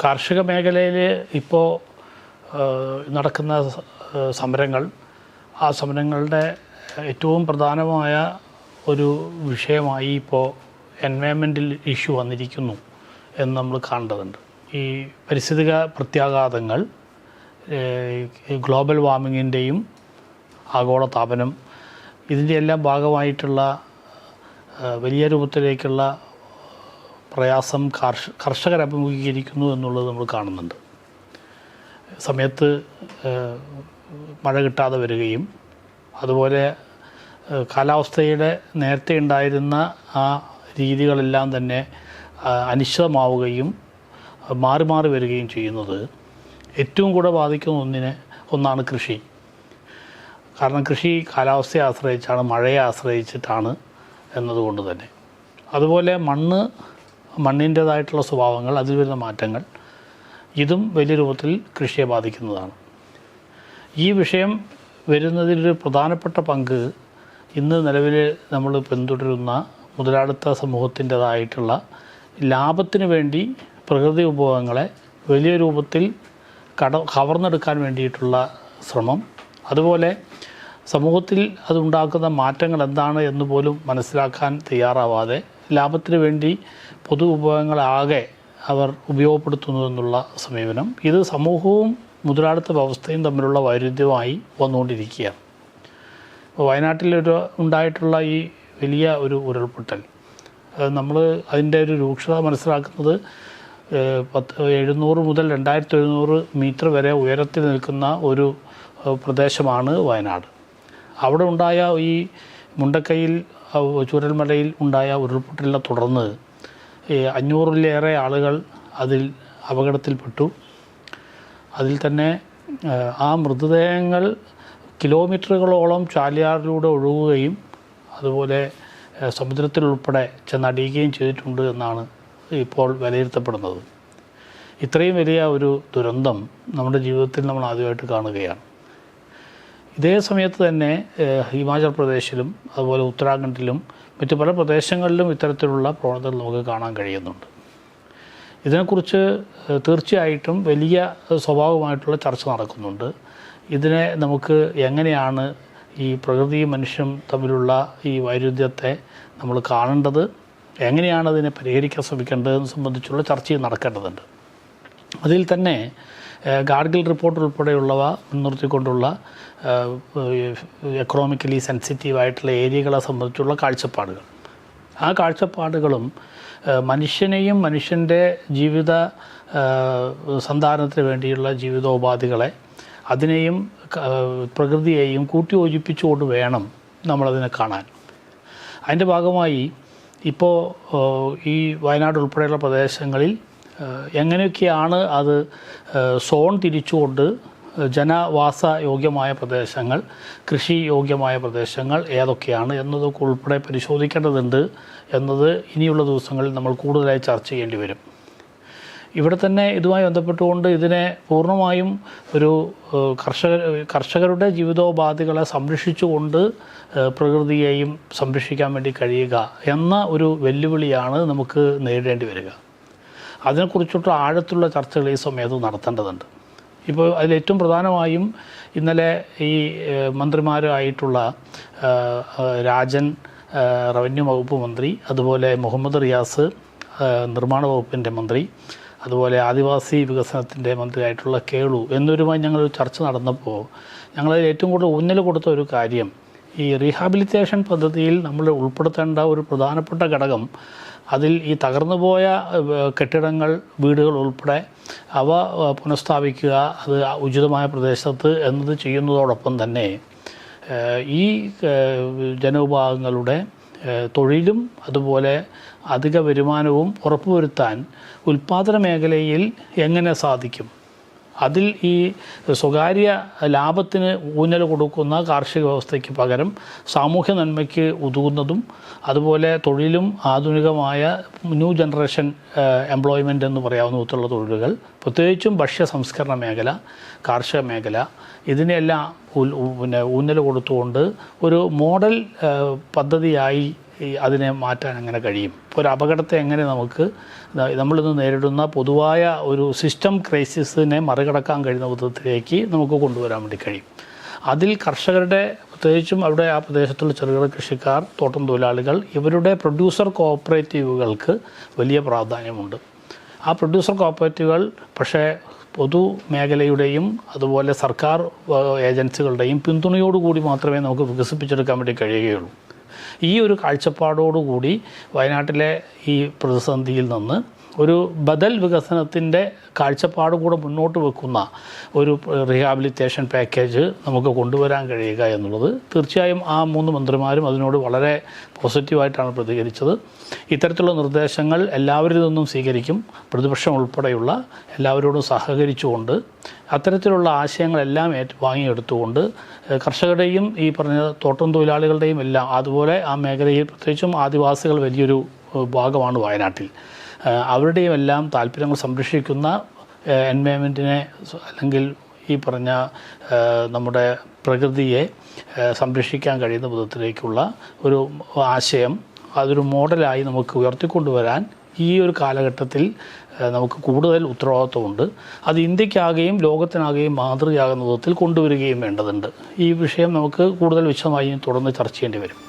കാർഷിക മേഖലയിൽ ഇപ്പോൾ നടക്കുന്ന സമരങ്ങൾ, ആ സമരങ്ങളുടെ ഏറ്റവും പ്രധാനമായ ഒരു വിഷയമായി ഇപ്പോൾ എൻവയൺമെൻറ്റൽ ഇഷ്യൂ വന്നിരിക്കുന്നു എന്ന് നമ്മൾ കാണേണ്ടതുണ്ട്. ഈ പരിസ്ഥിതിക പ്രത്യാഘാതങ്ങൾ, ഗ്ലോബൽ വാർമിങ്ങിൻ്റെയും ആഗോളതാപനം, ഇതിൻ്റെ എല്ലാം ഭാഗമായിട്ടുള്ള വലിയ രൂപത്തിലേക്കുള്ള പ്രയാസം കർഷകർ അഭിമുഖീകരിക്കുന്നു എന്നുള്ളത് നമ്മൾ കാണുന്നുണ്ട്. സമയത്ത് മഴ കിട്ടാതെ വരികയും അതുപോലെ കാലാവസ്ഥയുടെ നേരത്തെ ഉണ്ടായിരുന്ന ആ രീതികളെല്ലാം തന്നെ അനിശ്ചിതമാവുകയും മാറി മാറി വരികയും ചെയ്യുന്നത് ഏറ്റവും കൂടെ ബാധിക്കുന്ന ഒന്നാണ് കൃഷി. കാരണം കൃഷി കാലാവസ്ഥയെ ആശ്രയിച്ചാണ്, മഴയെ ആശ്രയിച്ചിട്ടാണ് എന്നതുകൊണ്ട് തന്നെ. അതുപോലെ മണ്ണിൻ്റേതായിട്ടുള്ള സ്വഭാവങ്ങൾ, അതിൽ വരുന്ന മാറ്റങ്ങൾ, ഇതും വലിയ രൂപത്തിൽ കൃഷിയെ ബാധിക്കുന്നതാണ്. ഈ വിഷയം വരുന്നതിലൊരു പ്രധാനപ്പെട്ട പങ്ക് ഇന്ന് നിലവിൽ നമ്മൾ പിന്തുടരുന്ന മുതലാളിത്ത സമൂഹത്തിൻ്റേതായിട്ടുള്ള ലാഭത്തിന് വേണ്ടി പ്രകൃതി വിഭവങ്ങളെ വലിയ രൂപത്തിൽ കവർന്നെടുക്കാൻ വേണ്ടിയിട്ടുള്ള ശ്രമം, അതുപോലെ സമൂഹത്തിൽ അതുണ്ടാക്കുന്ന മാറ്റങ്ങൾ എന്താണ് എന്ന് പോലും മനസ്സിലാക്കാൻ തയ്യാറാവാതെ ലാഭത്തിന് വേണ്ടി പൊതു വിഭവങ്ങളാകെ അവർ ഉപയോഗപ്പെടുത്തുന്നു എന്നുള്ള സമീപനം, ഇത് സമൂഹവും മുതലാളിത്ത വ്യവസ്ഥയും തമ്മിലുള്ള വൈരുദ്ധ്യമായി വന്നുകൊണ്ടിരിക്കുകയാണ്. ഉണ്ടായിട്ടുള്ള ഈ വലിയ ഒരു ഉരുൾപൊട്ടൽ, നമ്മൾ അതിൻ്റെ ഒരു രൂക്ഷത മനസ്സിലാക്കുന്നത് 700 മുതൽ 2700 മീറ്റർ വരെ ഉയരത്തിൽ നിൽക്കുന്ന ഒരു പ്രദേശമാണ് വയനാട്. അവിടെ ഉണ്ടായ ഈ മുണ്ടക്കൈയിൽ ചൂരൽമലയിൽ ഉണ്ടായ ഉരുൾപൊട്ടലിനെ തുടർന്ന് 500-ലേറെ ആളുകൾ അതിൽ അപകടത്തിൽപ്പെട്ടു. അതിൽ തന്നെ ആ മൃതദേഹങ്ങൾ കിലോമീറ്ററുകളോളം ചാലിയാറിലൂടെ ഒഴുകുകയും അതുപോലെ സമുദ്രത്തിലുൾപ്പെടെ ചെന്നടിയുകയും ചെയ്തിട്ടുണ്ട് എന്നാണ് ഇപ്പോൾ വിലയിരുത്തപ്പെടുന്നത്. ഇത്രയും വലിയ ഒരു ദുരന്തം നമ്മുടെ ജീവിതത്തിൽ നമ്മൾ ആദ്യമായിട്ട് കാണുകയാണ്. ഇതേ സമയത്ത് തന്നെ ഹിമാചൽ പ്രദേശിലും അതുപോലെ ഉത്തരാഖണ്ഡിലും മറ്റു പല പ്രദേശങ്ങളിലും ഇത്തരത്തിലുള്ള പ്രവണതകൾ നമുക്ക് കാണാൻ കഴിയുന്നുണ്ട്. ഇതിനെക്കുറിച്ച് തീർച്ചയായിട്ടും വലിയ സ്വാഭാവികമായിട്ടുള്ള ചർച്ച നടക്കുന്നുണ്ട്. ഇതിനെ നമുക്ക് എങ്ങനെയാണ് ഈ പ്രകൃതിയും മനുഷ്യനും തമ്മിലുള്ള ഈ വൈരുദ്ധ്യത്തെ നമ്മൾ കാണേണ്ടത്, എങ്ങനെയാണ് അതിനെ പരിഹരിക്കാൻ ശ്രമിക്കേണ്ടതെന്ന് സംബന്ധിച്ചുള്ള ചർച്ചയും നടക്കേണ്ടതുണ്ട്. അതിൽ തന്നെ ഗാഡ്ഗിൽ റിപ്പോർട്ട് ഉൾപ്പെടെയുള്ളവ മുൻനിർത്തിക്കൊണ്ടുള്ള എക്കണോമിക്കലി സെൻസിറ്റീവായിട്ടുള്ള ഏരിയകളെ സംബന്ധിച്ചുള്ള കാഴ്ചപ്പാടുകൾ, ആ കാഴ്ചപ്പാടുകളും മനുഷ്യനെയും മനുഷ്യൻ്റെ ജീവിത സന്ധാരണത്തിന് വേണ്ടിയുള്ള ജീവിതോപാധികളെ, അതിനെയും പ്രകൃതിയെയും കൂട്ടിയോജിപ്പിച്ചുകൊണ്ട് വേണം നമ്മളതിനെ കാണാൻ. അതിൻ്റെ ഭാഗമായി ഇപ്പോൾ ഈ വയനാട് ഉൾപ്പെടെയുള്ള പ്രദേശങ്ങളിൽ എങ്ങനെയൊക്കെയാണ് അത് സോൺ തിരിച്ചുകൊണ്ട് ജനവാസ യോഗ്യമായ പ്രദേശങ്ങൾ, കൃഷി യോഗ്യമായ പ്രദേശങ്ങൾ ഏതൊക്കെയാണ് എന്നതൊക്കെ ഉൾപ്പെടെ പരിശോധിക്കേണ്ടതുണ്ട് എന്നത് ഇനിയുള്ള ദിവസങ്ങളിൽ നമ്മൾ കൂടുതലായി ചർച്ച ചെയ്യേണ്ടി വരും. ഇവിടെ തന്നെ ഇതുമായി ബന്ധപ്പെട്ടുകൊണ്ട് ഇതിനെ പൂർണ്ണമായും ഒരു കർഷകരുടെ ജീവിതോപാധികളെ സംരക്ഷിച്ചുകൊണ്ട് പ്രകൃതിയെയും സംരക്ഷിക്കാൻ വേണ്ടി കഴിയുക എന്ന ഒരു വെല്ലുവിളിയാണ് നമുക്ക് നേരിടേണ്ടി വരിക. അതിനെക്കുറിച്ചുള്ള ആഴത്തുള്ള ചർച്ചകൾ ഈ സമയത്ത് നടത്തേണ്ടതുണ്ട്. ഇപ്പോൾ അതിലേറ്റവും പ്രധാനമായും ഇന്നലെ ഈ മന്ത്രിമാരായിട്ടുള്ള രാജൻ റവന്യൂ വകുപ്പ് മന്ത്രി, അതുപോലെ മുഹമ്മദ് റിയാസ് നിർമ്മാണ വകുപ്പിൻ്റെ മന്ത്രി, അതുപോലെ ആദിവാസി വികസനത്തിൻ്റെ മന്ത്രിയായിട്ടുള്ള കേളു എന്നിവരുമായി ഞങ്ങളൊരു ചർച്ച നടന്നപ്പോൾ ഞങ്ങളതിൽ ഏറ്റവും കൂടുതൽ ഊന്നൽ കൊടുത്ത ഒരു കാര്യം, ഈ റീഹാബിലിറ്റേഷൻ പദ്ധതിയിൽ നമ്മൾ ഉൾപ്പെടുത്തേണ്ട ഒരു പ്രധാനപ്പെട്ട ഘടകം, അതിൽ ഈ തകർന്നുപോയ കെട്ടിടങ്ങൾ, വീടുകൾ ഉൾപ്പെടെ അവ പുനഃസ്ഥാപിക്കുക, അത് ഉചിതമായ പ്രദേശത്ത് എന്നത് ചെയ്യുന്നതോടൊപ്പം തന്നെ ഈ ജനവിഭാഗങ്ങളുടെ തൊഴിലും അതുപോലെ അധിക വരുമാനവും ഉറപ്പുവരുത്താൻ ഉൽപ്പാദന മേഖലയിൽ എങ്ങനെ സാധിക്കും, അതിൽ ഈ സ്വകാര്യ ലാഭത്തിന് ഊന്നൽ കൊടുക്കുന്ന കാർഷിക വ്യവസ്ഥയ്ക്ക് പകരം സാമൂഹ്യ നന്മയ്ക്ക് ഉതകുന്നതും അതുപോലെ തൊഴിലും ആധുനികമായ ന്യൂ ജനറേഷൻ എംപ്ലോയ്മെൻ്റ് എന്ന് പറയാവുന്ന വിധത്തിലുള്ള തൊഴിലുകൾ, പ്രത്യേകിച്ചും ഭക്ഷ്യ സംസ്കരണ മേഖല, കാർഷിക മേഖല, ഇതിനെല്ലാം ഊന്നൽ കൊടുത്തുകൊണ്ട് ഒരു മോഡൽ പദ്ധതിയായി അതിനെ മാറ്റാൻ എങ്ങനെ കഴിയും? ഒരു അപകടത്തെ എങ്ങനെ നമുക്ക് നമ്മളിന്ന് നേരിടുന്ന പൊതുവായ ഒരു സിസ്റ്റം ക്രൈസിസിനെ മറികടക്കാൻ കഴിയുന്ന വിധത്തിലേക്ക് നമുക്ക് കൊണ്ടുവരാൻ വേണ്ടി കഴിയും? അതിൽ കർഷകരുടെ, പ്രത്യേകിച്ചും അവിടെ ആ പ്രദേശത്തുള്ള ചെറുകിട കൃഷിക്കാർ, തോട്ടം തൊഴിലാളികൾ, ഇവരുടെ പ്രൊഡ്യൂസർ കോഓപ്പറേറ്റീവുകൾക്ക് വലിയ പ്രാധാന്യമുണ്ട്. ആ പ്രൊഡ്യൂസർ കോഓപ്പറേറ്റീവുകൾ പക്ഷേ പൊതുമേഖലയുടെയും അതുപോലെ സർക്കാർ ഏജൻസികളുടെയും പിന്തുണയോടുകൂടി മാത്രമേ നമുക്ക് വികസിപ്പിച്ചെടുക്കാൻ വേണ്ടി കഴിയുകയുള്ളൂ. ഈ ഒരു കാഴ്ചപ്പാടോടുകൂടി വയനാട്ടിലെ ഈ പ്രതിസന്ധിയിൽ നിന്ന് ഒരു ബദൽ വികസനത്തിൻ്റെ കാഴ്ചപ്പാട് കൂടെ മുന്നോട്ട് വെക്കുന്ന ഒരു റീഹാബിലിറ്റേഷൻ പാക്കേജ് നമുക്ക് കൊണ്ടുവരാൻ കഴിയുക എന്നുള്ളത് തീർച്ചയായും ആ 3 മന്ത്രിമാരും അതിനോട് വളരെ പോസിറ്റീവായിട്ടാണ് പ്രതികരിച്ചത്. ഇത്തരത്തിലുള്ള നിർദ്ദേശങ്ങൾ എല്ലാവരിൽ നിന്നും സ്വീകരിക്കും. പ്രതിപക്ഷം ഉൾപ്പെടെയുള്ള എല്ലാവരോടും സഹകരിച്ചുകൊണ്ട് അത്തരത്തിലുള്ള ആശയങ്ങളെല്ലാം വാങ്ങിയെടുത്തുകൊണ്ട് കർഷകരുടെയും ഈ പറഞ്ഞ തോട്ടം തൊഴിലാളികളുടെയും എല്ലാം, അതുപോലെ ആ മേഖലയിൽ പ്രത്യേകിച്ചും ആദിവാസികൾ വലിയൊരു ഭാഗമാണ് വയനാട്ടിൽ, അവരുടെയും എല്ലാം താല്പര്യങ്ങൾ സംരക്ഷിക്കുന്ന എൻവയോൺമെൻറ്റിനെ അല്ലെങ്കിൽ ഈ പറഞ്ഞ നമ്മുടെ പ്രകൃതിയെ സംരക്ഷിക്കാൻ കഴിയുന്ന വിധത്തിലേക്കുള്ള ഒരു ആശയം, അതൊരു മോഡലായി നമുക്ക് ഉയർത്തിക്കൊണ്ടുവരാൻ ഈ ഒരു കാലഘട്ടത്തിൽ നമുക്ക് കൂടുതൽ ഉത്തരവാദിത്വമുണ്ട്. അത് ഇന്ത്യക്കാകെയും ലോകത്തിനാകെയും മാതൃകയാകുന്ന വിധത്തിൽ കൊണ്ടുവരികയും വേണ്ടതുണ്ട്. ഈ വിഷയം നമുക്ക് കൂടുതൽ വിശദമായി തുടർന്ന് ചർച്ച ചെയ്യേണ്ടി വരും.